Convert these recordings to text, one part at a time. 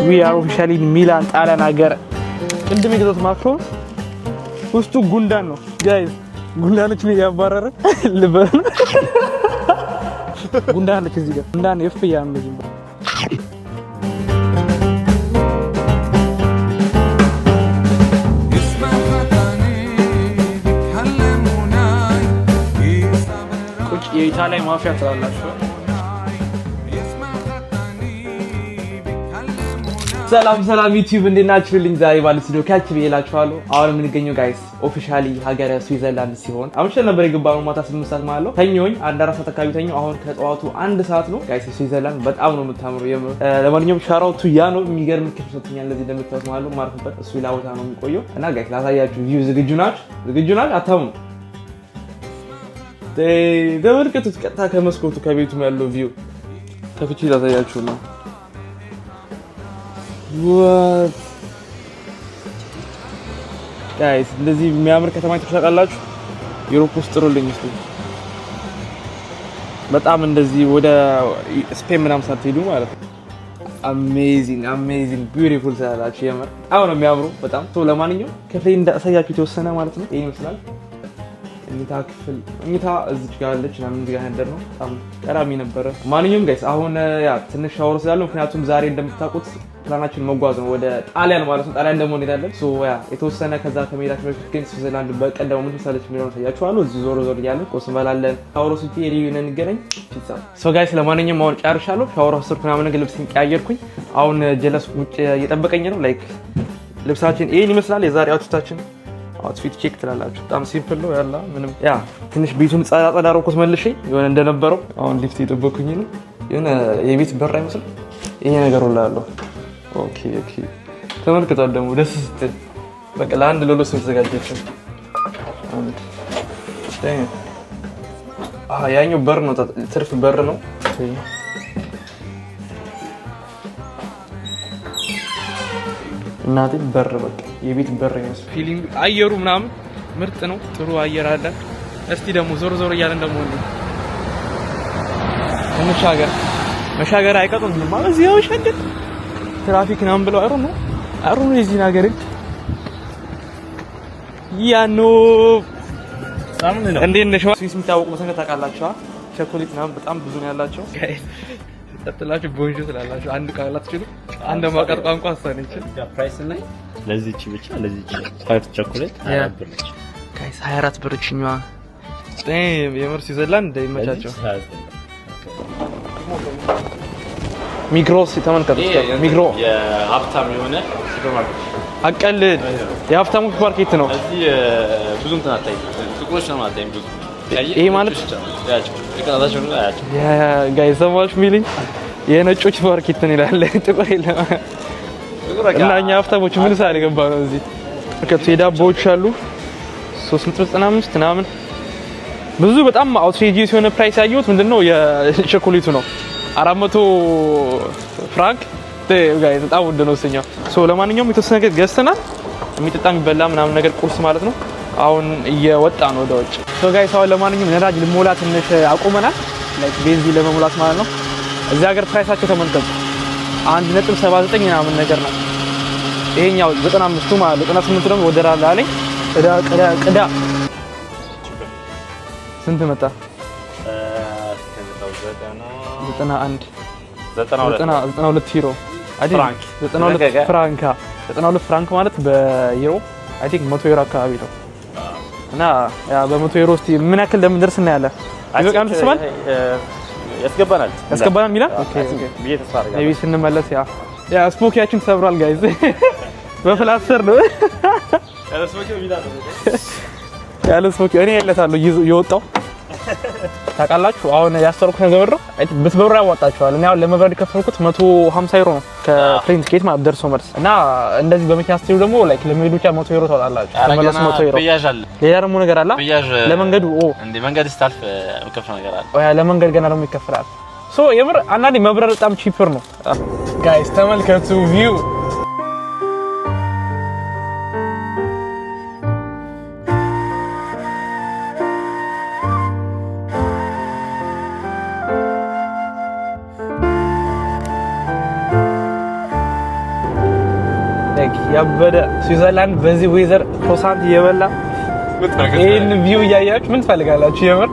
we are officially in Milan ጣሊያን ሀገር ቅድም የገዛሁት ማክሮን ውስጡ ጉንዳን ነው ጋይስ ጉንዳኖችን ያባረረ ልበል ጉንዳን አለች እዚህ ጋር ጉንዳን የፍያ ነው እዚህ ቁጭ የኢጣሊያ ማፊያ ትላላችሁ ሰላም ዩቲዩብ እንዴት ናችሁልኝ? ዛሬ ባለ ስቱዲዮ ካች ብዬላችኋለሁ። አሁን የምንገኘው ጋይስ ኦፊሻሊ ሀገረ ስዊዘርላንድ ሲሆን አምሽተን ነበር የገባነው ማታ 8 ሰዓት ማለት ነው። ተኛሁኝ 1 ሰዓት አካባቢ ተኛሁ። አሁን ከጠዋቱ 1 ሰዓት ነው ጋይስ። ስዊዘርላንድ በጣም ነው የምታምረው የምር። ለማንኛውም ሻራውቱ ያ ነው የሚገርም ክፍል ሰጥኛል። ለዚህ እንደምታዩት ማለት ነው ማርፍበት እሱ ላውታ ነው የሚቆየው እና ጋይስ ላሳያችሁ ቪው። ዝግጁ ናችሁ? አታሙ ተመልከቱት። ቀጥታ ከመስኮቱ ከቤቱ ያለው ቪው ከፍቼ ላሳያችሁ ነው። What guys እንደዚህ የሚያምር ከተማ ተሻቃላችሁ ዩሮፕ ውስጥ ጥሩልኝ እስቲ በጣም እንደዚህ ወደ ስፔን ምናምን ሳትሄዱ ማለት ነው አሜዚንግ ቢዩቲፉል ሰላላችሁ የምር አሁን ነው የሚያምሩ በጣም ሶ ለማንኛውም ክፍሌ እንዳሳያችሁ የተወሰነ ማለት ነው ይሄ ይመስላል እኝታ እዚህ ጋር አለች እና ምን ጋር ያደር ነው በጣም ቀራሚ ነበር ማንኛውም ጋይስ አሁን ያ ትንሽ ሻወር ስላለው ምክንያቱም ዛሬ እንደምታውቁት ፕላናችን መጓዝ ነው ወደ ጣሊያን ማለት ነው ጣሊያን ደግሞ እንሄዳለን ሶ ያ የተወሰነ ከዛ ከመሄዳችን በፊት ግን ስዊዘርላንድ በቀደም ምን መሰለች የሚለውን ታያችኋለሁ እዚህ ዞር እያለን ቁርስ እንበላለን ሻወር ሲቲ ኤሪዩን እንገናኝ ፒዛ ሶ ጋይስ ለማንኛውም አሁን ጨርሻለሁ ሻወር ወስድኩ ምናምን ነገር ልብስን ቀያየርኩኝ አሁን ጀለስ ውጭ እየጠበቀኝ ነው ላይክ ልብሳችን ይሄን ይመስላል የዛሬ አውትፊታችን አውትፊት ቼክ ትላላችሁ በጣም ሲምፕል ነው ያላ ምንም ያ ትንሽ ቤቱን ጻጻ ዳርኩት መልሼ የሆነ እንደነበረው አሁን ሊፍት እየጠበኩኝ ነው የሆነ የቤት በር አይመስል ይሄ ነገር ሁላ ያለው ኦኬ ተመልክቷል ደግሞ ደስ ስትል በቃ ለአንድ ሎሎስ ተዘጋጀች አንድ ያኛው በር ነው ትርፍ በር ነው እናቴ በር በቃ የቤት በር ይመስል ፊሊንግ አየሩ ምናምን ምርጥ ነው ጥሩ አየር አለ እስቲ ደግሞ ዞር እያለን ደግሞ መሻገር አይቀጡም ማለት እዚህ ያው ሸገር ትራፊክ ናም ብለው አይሩ ነው እዚህ ነገር ያኖ ሳምን ነው እንዴ ነሽ ስዊስ የሚታወቁ መሰረት ታውቃላችሁ ቸኮሌት ናም በጣም ብዙ ነው ያላቸው ተጥላችሁ ቦንጆ ስላላችሁ አንድ ቃል አትችሉ አንድ ማቀጥ ቋንቋ አሳነች ፕራይስ ላይ ለዚህች ብቻ ለዚህች 5 ቸኮሌት 24 ብር ነች ጋይስ 24 ብር እችኛዋ የምር ስዊዘርላንድ ይመቻቸው ሚግሮስ ተመልከቱ ሚግሮ የሀብታም የሆነ ሱፐርማርኬት አቀልድ የሀብታሙ ሱፐርማርኬት ነው እዚህ ብዙ እንትን አታይ ጥቁሮች ነው ማለት ብዙ ይሄ ማለት ያቸው የቀናታቸው ነው ያቸው ያ ጋይስ ሰማሽ ሚሊንግ የነጮች ሱፐርማርኬት ነው ይላል ጥቁር የለም እና እኛ ሀብታሞች ምን ሳለ ገባ ነው እዚህ ከቱ የዳቦዎች አሉ 395 ምናምን ብዙ በጣም አውትሬጂየስ የሆነ ፕራይስ ያየሁት ምንድነው የቸኮሌቱ ነው 400 ፍራንክ ጋይስ በጣም ውድ ነው እሱኛው ሶ ለማንኛውም የተወሰነ ነገር ገዝተናል የሚጠጣ የሚበላ ምናምን ነገር ቁርስ ማለት ነው አሁን እየወጣ ነው ወደ ውጭ ሶ ጋይስ አሁን ለማንኛውም ነዳጅ ልሞላ ትንሽ አቆመናል ላይክ ቤንዚን ለመሙላት ማለት ነው እዚህ ሀገር ፕራይሳቸው ተመልከቱ 1.79 ምናምን ነገር ነው ይሄኛው 95 ማለት 98 ደግሞ ወደራ ላይ ቅዳ ስንት መጣ 92 ዩሮ ፍራንክ 92 ፍራንክ ማለት በዩሮ አይ ቲንክ 100 ዩሮ አካባቢ ነው እና ያ በ100 ዩሮ እስቲ ምን ያክል እንደምንደርስ እናያለን ይበቃም ተስባል ያስገባናል ሚላ ኦኬ ቢዬ ተስፋ አደርጋለሁ ቢስ እንመለስ ያ ስፖኪያችን ተሰብሯል ጋይስ በፍላስተር ነው ያለ ስፖኪ እኔ ያለታለሁ ይወጣው ታውቃላችሁ አሁን ያስተርኩት ነገር ነው ብትበሩ ያዋጣችኋል እኔ አሁን ለመብረድ ከፈርኩት 150 ዩሮ ነው ከፕሌን ቲኬት ማለት ደርሶ መልስ እና እንደዚህ በመኪና ስትሄዱ ደግሞ ላይክ ለመሄዱ ብቻ 100 ዩሮ ታወጣላችሁ ተመለስ 100 ዩሮ በያዣል ሌላ ደግሞ ነገር አለ ለመንገዱ እንዴ መንገድ ስታልፍ ከፍራ ነገር አለ ያ ለመንገድ ገና ደግሞ ይከፍላል ሶ የምር አንዳንዴ መብረር በጣም ቺፐር ነው ጋይስ ተመልከቱ ቪው ያበደ ስዊዘርላንድ በዚህ ዌዘር ፕሮሳንት እየበላ ይሄን ቪው እያያችሁ ምን ትፈልጋላችሁ? የምር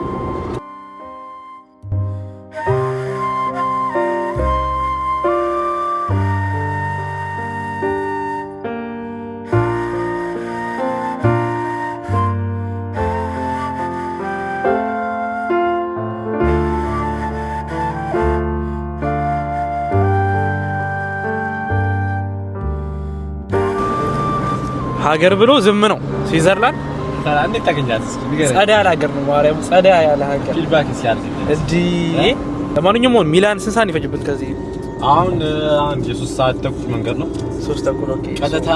ሀገር ብሎ ዝም ነው ስዊዘርላንድ። እንዴት ታገኛለህ? ጸዳ ያለ ሀገር ነው ማርያም፣ ጸዳ ያለ ሀገር ፊድባክ ሲያል እዲ ለማንኛውም ሚላን ስንት ሰዓት ይፈጅበት ከዚህ? አሁን አንድ የ3 ሰዓት ተኩል መንገድ ነው። 3 ተኩል ኦኬ። ቀጥታ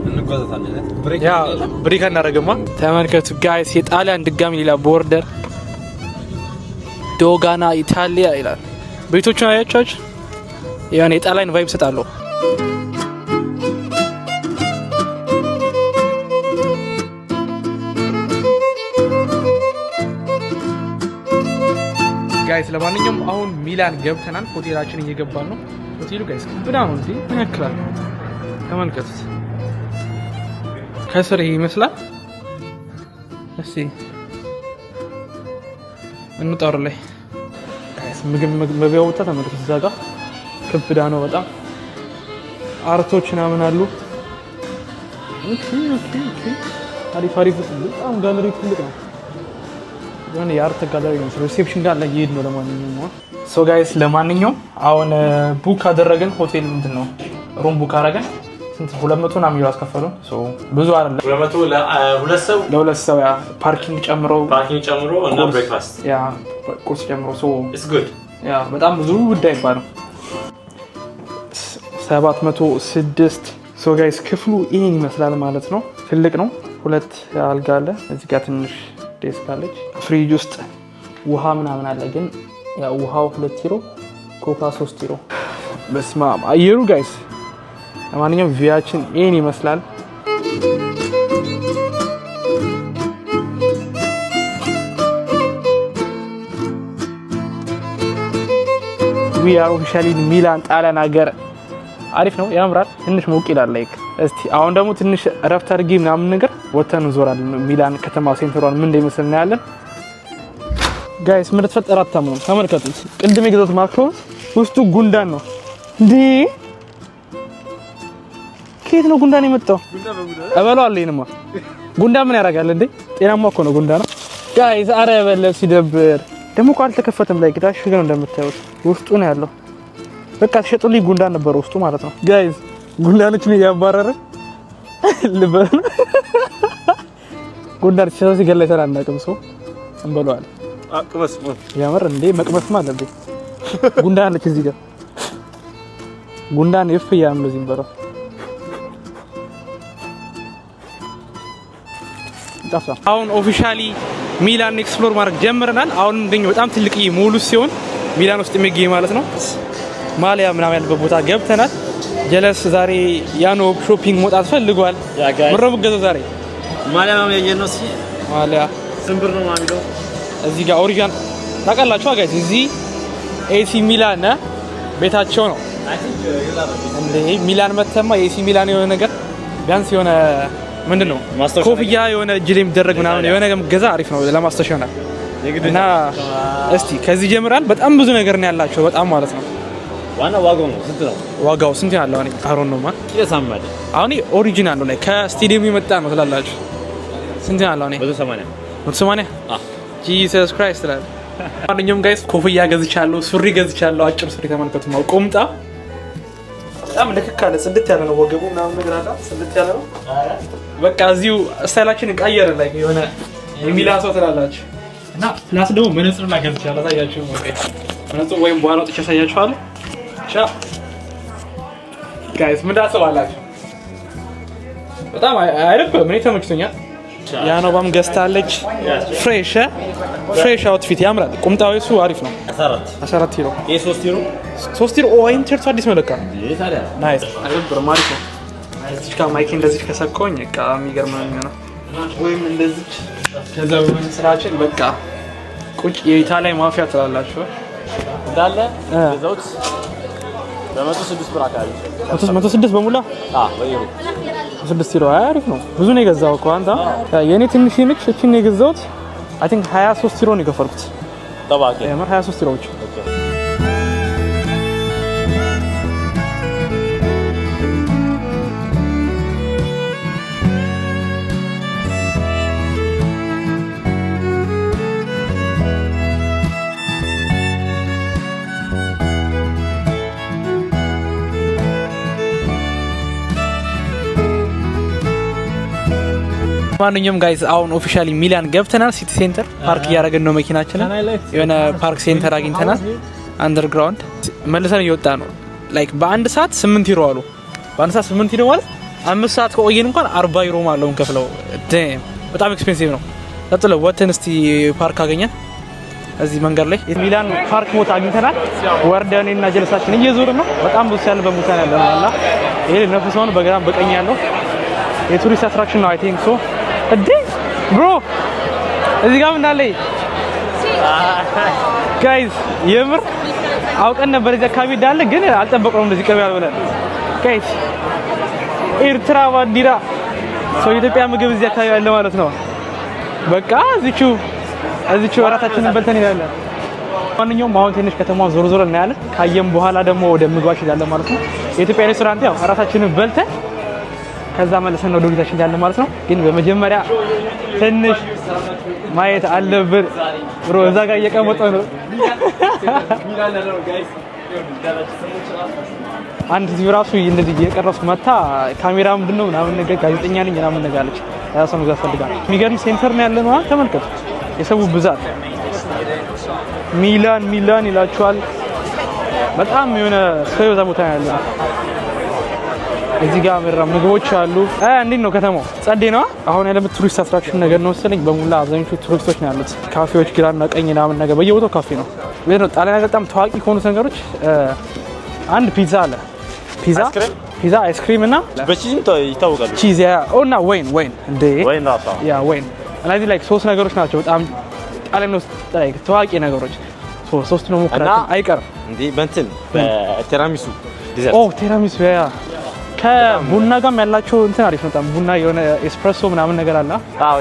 እንጓዛታለን። ብሬክ እናደርግማ። ተመልከቱ ጋይስ፣ የጣሊያን ድጋሚ ሌላ ቦርደር ዶጋና ኢታሊያ ይላል። ቤቶቹን አያቻችሁ? ያኔ የጣሊያን ቫይብ ሰጣለሁ። ጋይስ ለማንኛውም አሁን ሚላን ገብተናል። ሆቴላችን እየገባን ነው። ሆቴሉ ጋይስ ብዳ ነው እንዴ ያክላል። ተመልከቱት። ከስር ይሄ ይመስላል። እስቲ እንጣር ላይ ጋይስ ምግብ መብያው ቦታ ተመልከቱት። እዛ ጋር ክብዳ ነው በጣም አርቶች ምናምን አሉ። ኦኬ ኦኬ ኦኬ አሪፍ አሪፍ በጣም ጋለሪ ትልቅ ነው። የሆነ የአርት ጋለሪ ነው። ሪሴፕሽን ጋር ላይ ይሄድ ነው። ለማንኛውም ሶ ጋይስ ለማንኛውም አሁን ቡክ አደረግን። ሆቴል ምንድነው ሩም ቡክ አደረግን። ስንት 200 እና የሚለው አስከፈሉን። ሶ ብዙ አይደለም 200 ለሁለት ሰው ያ ፓርኪንግ ጨምሮ እና ብሬክፋስት ያ ቁርስ ጨምሮ ሶ ኢትስ ጉድ ያ በጣም ብዙ ጉዳይ ይባላል። 706 ሶ ጋይስ ክፍሉ ይሄን ይመስላል ማለት ነው። ትልቅ ነው። 2 አልጋ አለ። እዚህ ጋር ትንሽ ዴስክ አለች። ፍሪጅ ውስጥ ውሃ ምናምን አለ። ግን ያው ውሃው 2 ዩሮ ኮካ 3 ዩሮ። በስመ አብ አየሩ ጋይስ። ለማንኛውም ቪያችን ይሄን ይመስላል። ዊ አር ኦፊሻሊ ሚላን ጣሊያን ሀገር። አሪፍ ነው፣ ያምራል። ትንሽ ሞቅ ይላል ላይክ። እስቲ አሁን ደግሞ ትንሽ እረፍት አድርጌ ምናምን ነገር ወተን እንዞራለን። ሚላን ከተማ ሴንተሯን ምን እንደሚመስል እናያለን። ጋይስ ምን ተፈጠረ አታምኑ። ተመልከቱት። ቅድም የገዛሁት ማክሮን ውስጡ ጉንዳን ነው እንዴ! ከየት ነው ጉንዳን የመጣው? እበለዋለሁ። ይሄንማ ጉንዳን ምን ያደርጋል እንዴ? ጤናማ እኮ ነው ጉንዳን ነው ጋይስ። አረ በለው ሲደብር። ደግሞ እኮ አልተከፈተም ላይ ግዳሽ ግን እንደምታዩት ውስጡ ነው ያለው። በቃ ተሸጡልኝ ጉንዳን ነበር ውስጡ ማለት ነው ጋይስ። ጉንዳኖችን እያባረረ ልበል ጉንዳን ሲገላ ተናናቅም ሰው እንበለዋለን። አቅመስ ያመር እንዴ መቅመስማ አለብኝ። ጉንዳን አለች እዚህ ጋር ጉንዳን ይፍያም ነው እዚህ በለው ጣፋ። አሁን ኦፊሻሊ ሚላን ኤክስፕሎር ማድረግ ጀምረናል። አሁን እንደኛ በጣም ትልቅ ሞል ሲሆን ሚላን ውስጥ የሚገኝ ማለት ነው። ማሊያ ምናምን ያለበት ቦታ ገብተናል። ጀለስ ዛሬ ያኖ ሾፒንግ መውጣት ፈልጓል። ምረብ ገዘ ዛሬ ማሊያ ነው ያየነው። እሺ ማሊያ ስንብር ነው ማሚለው እዚህ ጋር ኦሪጂናል ታውቃላችሁ ጋይስ። እዚህ ኤሲ ሚላን ቤታቸው ነው እንዴ። ሚላን መተማ የኤሲ ሚላን የሆነ ነገር ቢያንስ የሆነ ምንድነው ኮፍያ የሆነ እጅ ላይ የሚደረግ ምናምን የሆነ ነገር ገዛ አሪፍ ነው ለማስተሻና እና እስቲ ከዚህ ጀምራል። በጣም ብዙ ነገር ነው ያላቸው በጣም ማለት ነው። ዋና ዋጋው ነው ስንት ነው? ዋጋው ስንት ያለው እኔ አሮን ነው ማለት ይሳማል። አሁን ኦሪጂናል ነው ላይ ከስቴዲየም የመጣ ነው ትላላችሁ። ስንት ያለው እኔ 180 ጂሰስ ክራይስት ላይ ማንኛውም ጋይስ ኮፍያ ገዝቻለሁ፣ ሱሪ ገዝቻለሁ። አጭር ሱሪ ተመልከቱ ነው ቁምጣ በጣም ልክክ አለ። ጽድት ያለ ነው ወገቡ ምናምን ነገር አለ። ጽድት ያለ ነው በቃ እዚሁ ስታይላችንን ቀየረ ላይ የሆነ የሚላን ሰው ትላላችሁ። እና ፕላስ ደግሞ መነጽር ላይ ገዝቻለሁ። ታያችሁ መነጽር ወይም በኋላ ወጥቼ ያሳያችኋለሁ። ቻ ጋይስ ምን ታስባላችሁ? በጣም አይደለም ምን ተመችቶኛል። ያኖባም ገዝታለች። ፍሬሽ አውትፊት ያምራል። ቁምጣው እሱ አሪፍ ነው። 14 ዩሮ ይሄ 3 ዩሮ 3 ዩሮ ወይን ቲርቱ አዲስ መለካ ናይስ አይደለም ማለት ነው። እዚህ ጋር ማይክ እንደዚህ ከሰኮኝ በቃ የሚገርም ነው የሚሆነው። ወይም እንደዚህ ከዛ በመስራችን በቃ ቁጭ የኢጣሊያ ማፊያ ትላላችሁ እንዳለ ዘውት በ106 ብር አካባቢ 106 በሙላ በዩሮ 6 ዩሮ አሪፍ ነው። ብዙ ነው የገዛው እኮ አንተ። የኔ ትንሽ ነች እቺ ነው የገዛሁት። አይ ቲንክ 23 ዩሮ ነው የከፈልኩት። ተባከ 23 ዩሮ ብቻ። ማንኛውም ጋይስ አሁን ኦፊሻሊ ሚላን ገብተናል። ሲቲ ሴንተር ፓርክ እያደረግን ነው መኪናችንን። የሆነ ፓርክ ሴንተር አግኝተናል። አንደርግራውንድ መልሰን እየወጣ ነው። ላይክ በአንድ ሰዓት 8 ዩሮ አሉ። በአንድ ሰዓት 8 ዩሮ ማለት 5 ሰዓት ከቆየን እንኳን 40 ዩሮ ማለት ነው እንከፍለው። በጣም ኤክስፔንሲቭ ነው። ቀጥሎ ወተን እስቲ ፓርክ አገኘን እዚህ መንገድ ላይ ሚላን ፓርክ ቦታ አግኝተናል። ወርደን እና ጀለሳችን እየዞርን ነው። በጣም ብዙ ያለበት ቦታ ያለ ነው አላ ይሄ ነፍሰውን በግራም በቀኝ ያለው የቱሪስት አትራክሽን ነው። አይ ቲንክ ሶ እዲ ብሮ እዚህ ጋር ምን አለ ጋይስ? የምር አውቀን ነበር እዚህ አካባቢ እንዳለ ግን አልጠበቅነውም እንደዚህ ቅርብ ያለ ብለን ጋይስ። ኤርትራ ባንዲራ ሰው የኢትዮጵያ ምግብ እዚህ አካባቢ ያለ ማለት ነው። በቃ እዚቹ እራታችንን በልተን ይላል። ማንኛውም አሁን ትንሽ ከተማውን ዞር ዞር እናያለን። ካየም በኋላ ደግሞ ወደ ምግባችን ያለ ማለት ነው። የኢትዮጵያ ሬስቶራንት ያው እራታችንን በልተን ከዛ መልሰን ወደ ቤታችን ያለ ማለት ነው። ግን በመጀመሪያ ትንሽ ማየት አለብን። ብሮ እዛ ጋር እየቀመጠ ነው አንድ እዚህ ራሱ እንደዚህ እየቀረጽኩ መታ ካሜራ ምንድነው ምናምን ነገር ጋዜጠኛ ነኝ ምናምን ነገር አለች። ያው ነው ያስፈልጋል። የሚገርም ሴንተር ነው ያለነው። ተመልከቱ የሰው ብዛት። ሚላን ይላችኋል። በጣም የሆነ ሰው የበዛ ቦታ ነው ያለነው። እዚህ ጋር ምግቦች አሉ። እንዴት ነው ከተማው? ጸዴ ነው። አሁን ያለበት ቱሪስት አትራክሽን ነገር ነው መሰለኝ። በሙላ አብዛኞቹ ቱሪስቶች ነው ያሉት። ካፌዎች ግራና ቀኝ ምናምን ነገር በየቦታው ካፌ ነው። ወይ ነው ጣሊያን በጣም ታዋቂ ከሆኑት ነገሮች አንድ ፒዛ አለ። ፒዛ አይስክሪም እና በቺዝ ይታወቃሉ። ቺዝ እና ወይን እንደ ወይን እነዚህ ላይክ ሶስት ነገሮች ናቸው በጣም ጣሊያን ውስጥ ላይክ ታዋቂ ነገሮች። ሶስት ነው ሙከራቸው አይቀርም እንዴ በእንትን በቴራሚሱ ቴራሚሱ ከቡና ጋርም ያላቸው እንትን አሪፍ ነው። በጣም ቡና የሆነ ኤስፕሬሶ ምናምን ነገር አለ።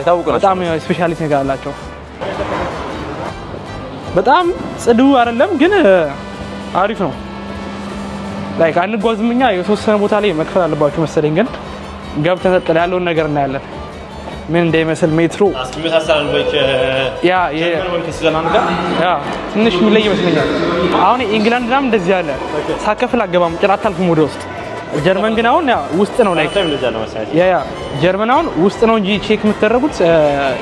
ይታወቃሉ። በጣም ስፔሻሊቲ ነገር አላቸው። በጣም ጽዱ አይደለም ግን አሪፍ ነው። ላይክ አንጓዝም እኛ የተወሰነ ቦታ ላይ መክፈል አለባችሁ መሰለኝ። ግን ገብተን ተጠቅለ ያለውን ነገር እናያለን ምን እንደሚመስል። ሜትሮ አስመሳሳል ወይ ትንሽ የሚለይ ይመስለኛል። አሁን ኢንግላንድ ምናምን እንደዚህ አለ። ሳከፍል አገባም ጭራት አልኩም ወደ ውስጥ። ጀርመን ግን አሁን ውስጥ ነው ላይክ ጀርመን አሁን ውስጥ ነው እንጂ ቼክ የምትደረጉት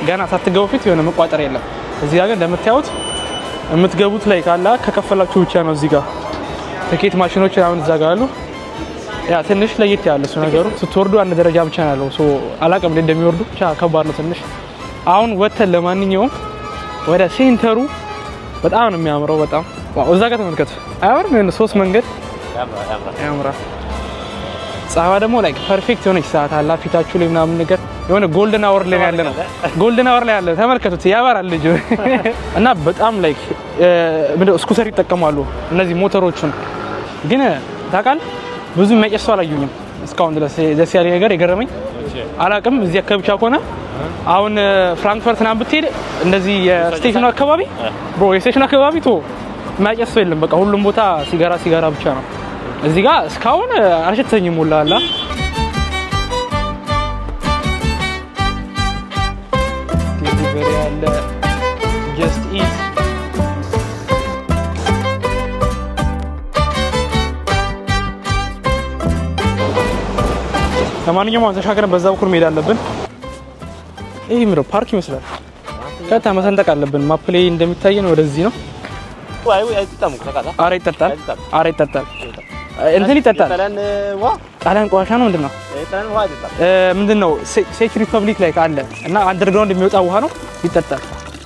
ገና ሳትገቡ ፊት የሆነ መቋጠር የለም። እዚህ ጋር ግን እንደምታዩት የምትገቡት ላይ ካላ ከከፈላችሁ ብቻ ነው። እዚህ ጋር ትኬት ማሽኖች አሁን እዛ ጋር አሉ። ትንሽ ለየት ያለ እሱ ነገሩ። ስትወርዱ አንድ ደረጃ ብቻ ነው ያለው። ሶ አላቀም እንደሚወርዱ ብቻ ከባድ ነው ትንሽ። አሁን ወተን ለማንኛውም ወደ ሴንተሩ በጣም ነው የሚያምረው። በጣም ዋው! እዛ ጋር ተመልከቱ። አያምርም? የሆነ ሶስት መንገድ ያምራል። ፀሐይዋ ደግሞ ላይክ ፐርፌክት የሆነች ሰዓት አላ ፊታችሁ ላይ ምናምን ነገር የሆነ ጎልደን አወር ላይ ያለ ነው። ጎልደን አወር ላይ ያለ ተመልከቱት። ያበራል ልጅ እና በጣም ላይክ ስኩተር ይጠቀማሉ እነዚህ ሞተሮችን። ግን ታውቃለህ ብዙ የሚያጨሱ አላዩኝም እስካሁን ድረስ። ደስ ያለኝ ነገር የገረመኝ አላቅም እዚህ አካባቢ ብቻ ከሆነ አሁን ፍራንክፈርት ምናምን ብትሄድ እንደዚህ የስቴሽኑ አካባቢ የስቴሽኑ አካባቢ የሚያጨስ ሰው የለም። በቃ ሁሉም ቦታ ሲጋራ ብቻ ነው። እዚህ ጋር እስካሁን አልሸተኝም ሙላ አላ። ዲሊቨሪ አለ ጀስት ኢት። ለማንኛውም ተሻገረን በዛ በኩል መሄድ አለብን። ይሄ ምንድነው ፓርክ ይመስላል። ከታ መሰንጠቅ አለብን። ማፕ ላይ እንደሚታየን ወደዚህ ነው። አረ ይጠጣል። እንትን ይጠጣል። ጣሊያን ቆሻሻ ነው ምንድነው? ምንድነው ቼክ ሪፐብሊክ ላይ ካለ እና አንደርግራውንድ የሚወጣ ውሃ ነው ይጠጣል።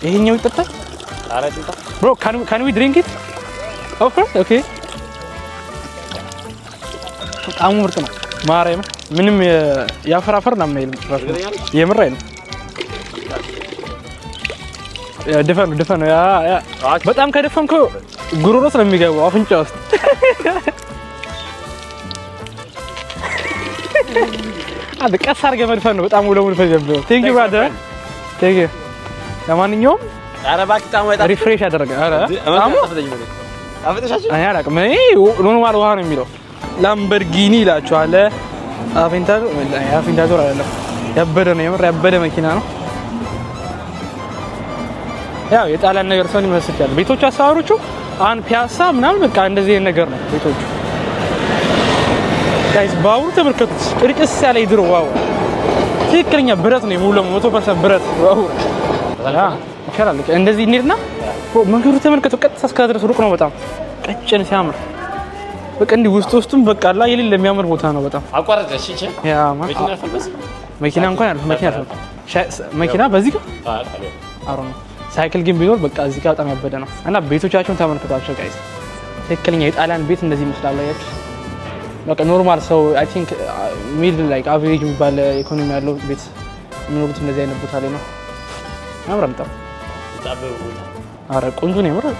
ይሄኛው ይጠጣል። ብሮ ካን ዊ ድሪንክ ኢት? ኦፍ ኮርስ ኦኬ። በጣም ምርጥ ነው። ማርያም ምንም ያፈራፈር ምናምን አይልም። የምር አይልም። ድፈን በጣም ከደፈንኩ ጉሮሮ ስለሚገባው አፍንጫ ውስጥ አንተ ቀስ አድርገህ መድፈን ነው በጣም ውለው መድፈን ጀምሮ ቴንክ ዩ ብራዘር ቴንክ ዩ ለማንኛውም ኧረ እባክህ ጣሙ አይጣ ሪፍሬሽ ያደረገ ኧረ ጣሙ አፍተሻችሁ አይ አላውቅም እኔ ኖርማል ውሃ ነው የሚለው ላምበርጊኒ ይላችኋል አቬንታዶር አይደለም ያበደ ነው የምር ያበደ መኪና ነው ያው የጣሊያን ነገር ሰው ይመስላል ቤቶቹ አሳዋሮቹ አን ፒያሳ ምናምን በቃ እንደዚህ ነገር ነው ቤቶቹ ጋይስ ባቡሩ ተመልከቱት ቅርጭስ ያለ ይድሮ ዋው ትክክለኛ ብረት ነው ሙሉ 100% ብረት ዋው ይቻላል እንደዚህ እንሂድና መንገዱ ተመልከቱ ቀጥታ እስከ ድረስ ሩቅ ነው በጣም ቀጭን ሲያምር በቃ እንዲህ ውስጡም በቃ ላይ የሌለ የሚያምር ቦታ ነው በጣም አቋረጠሽ እቺ ያ መኪና እንኳን ያለው መኪና በዚህ ጋር አሮ ነው ሳይክል ግን ቢኖር በቃ እዚህ ጋር በጣም ያበደ ነው እና ቤቶቻቸውን ተመልከቷቸው ጋይስ ትክክለኛ የጣሊያን ቤት እንደዚህ ይመስላል አያችሁ በቃ ኖርማል ሰው አይ ቲንክ ሚድል ላይክ አቨሬጅ የሚባል ኢኮኖሚ ያለው ቤት የሚኖሩት እንደዚህ አይነት ቦታ ላይ ነው ያምራል በጣም አረ ቆንጆ ነው ያምራል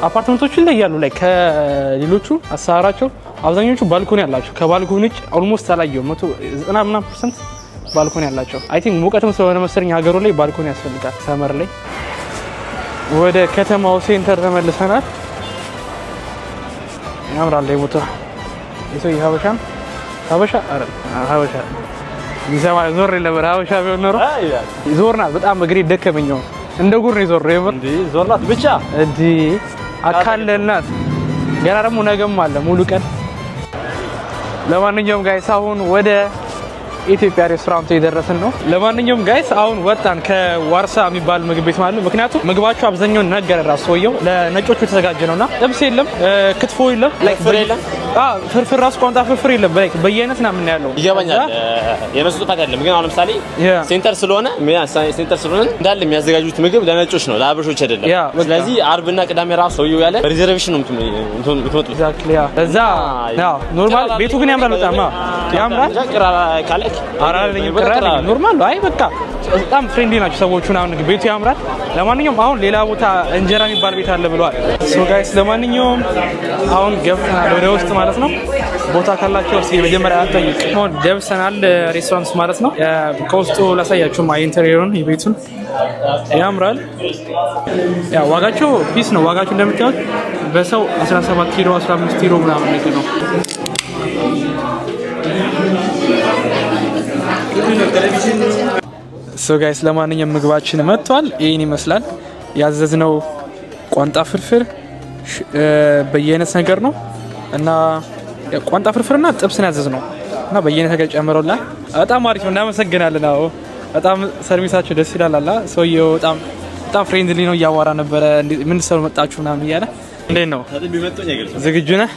አፓርትመንቶቹ ይለያሉ ላይ ከሌሎቹ አሰራራቸው አብዛኞቹ ባልኮኒ ያላቸው ከባልኮኒ ውጭ ኦልሞስት አላየሁም 90% ባልኮኒ ያላቸው አይ ቲንክ ሙቀትም ስለሆነ መሰለኝ ሀገሩ ላይ ባልኮኒ ያስፈልጋል ሰመር ላይ ወደ ከተማው ሴንተር ተመልሰናል ያምራል ላይ ቦታ ይሄ ሀበሻ አረ ሀበሻ ይሰማ ዞር ለበር ሀበሻ ቢሆን ኖሮ ዞርናት በጣም እግሬ ደከመኛው እንደ ጉር ነው ዞር የምር እንዴ ዞርናት ብቻ እንዴ አካለናት ገና ደግሞ ነገም አለ ሙሉ ቀን ለማንኛውም ጋይስ አሁን ወደ ኢትዮጵያ ሬስቶራንት እየደረስን ነው ለማንኛውም ጋይስ አሁን ወጣን ከዋርሳ የሚባል ምግብ ቤት ማለት ነው ምክንያቱም ምግባቸው አብዛኛው ነገር ራሱ ሰውየው ለነጮቹ የተዘጋጀ ነውና ጥብስ የለም ክትፎ የለም ላይክ ፍርፍር ራሱ ቋንጣ ፍርፍር የለም በየአይነት ነው ምን ያለው ይገባኛል የነሱ ጥፋት አይደለም ግን አሁን ለምሳሌ ሴንተር ስለሆነ እንዳለ የሚያዘጋጁት ምግብ ለነጮች ነው ለአበሾች አይደለም ስለዚህ አርብና ቅዳሜ ራሱ ሰውየው ያለ ሪዘርቬሽን ነው የምትመጡት ኤግዛክትሊ እዛ ያው ኖርማል ቤቱ ግን ያምራል በጣም ያምራል ካለክ አራለኝ ቅራል ኖርማል አይ በቃ በጣም ፍሬንድሊ ናቸው ሰዎቹ አሁን ቤቱ ያምራል ለማንኛውም አሁን ሌላ ቦታ እንጀራ የሚባል ቤት አለ ብለዋል ሶ ጋይስ ለማንኛውም አሁን ገብተናል ወደ ውስጥ ማለት ነው ቦታ ካላችሁ እስኪ መጀመሪያ አጠይቅ አሁን ገብተናል ሬስቶራንት ማለት ነው ከውስጡ ላሳያችሁ ኢንተሪየሩን የቤቱን ያምራል ያ ዋጋቸው ፒስ ነው ዋጋቸው እንደምታዩት በሰው 17 ኪሎ 15 ኪሎ ምናምን ነገር ነው ሶ ጋይስ ለማንኛውም ምግባችን መጥቷል ይሄን ይመስላል ያዘዝነው ቋንጣ ፍርፍር በየአይነት ነገር ነው እና ቋንጣ ፍርፍርና ጥብስን ያዘዝነው እና በየአይነት ነገር ጨምረውልናል በጣም አሪፍ ነው እናመሰግናለን አዎ በጣም ሰርቪሳቸው ደስ ይላል አላ ሰውየው በጣም ፍሬንድሊ ነው እያዋራ ነበረ ምን ሰው መጣችሁ ምናምን እያለ እንዴት ነው ዝግጁ ነህ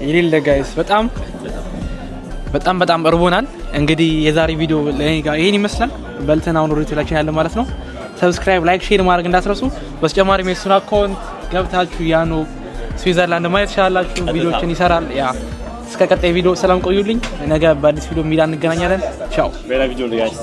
ይሌለ ጋይስ በጣም እርቦናል እንግዲህ የዛሬ ቪዲዮ ለኔ ጋር ይሄን ይመስላል በልተን አሁን ሪቴላችን ያለ ማለት ነው ሰብስክራይብ ላይክ ሼር ማድረግ እንዳትረሱ በተጨማሪም የሱን አካውንት ገብታችሁ ያኑ ስዊዘርላንድ ማየት ይችላልላችሁ ቪዲዮችን ይሰራል ያ እስከ ቀጣይ ቪዲዮ ሰላም ቆዩልኝ ነገ በአዲስ ቪዲዮ ሚላ እንገናኛለን ቻው በሌላ ቪዲዮ ጋይስ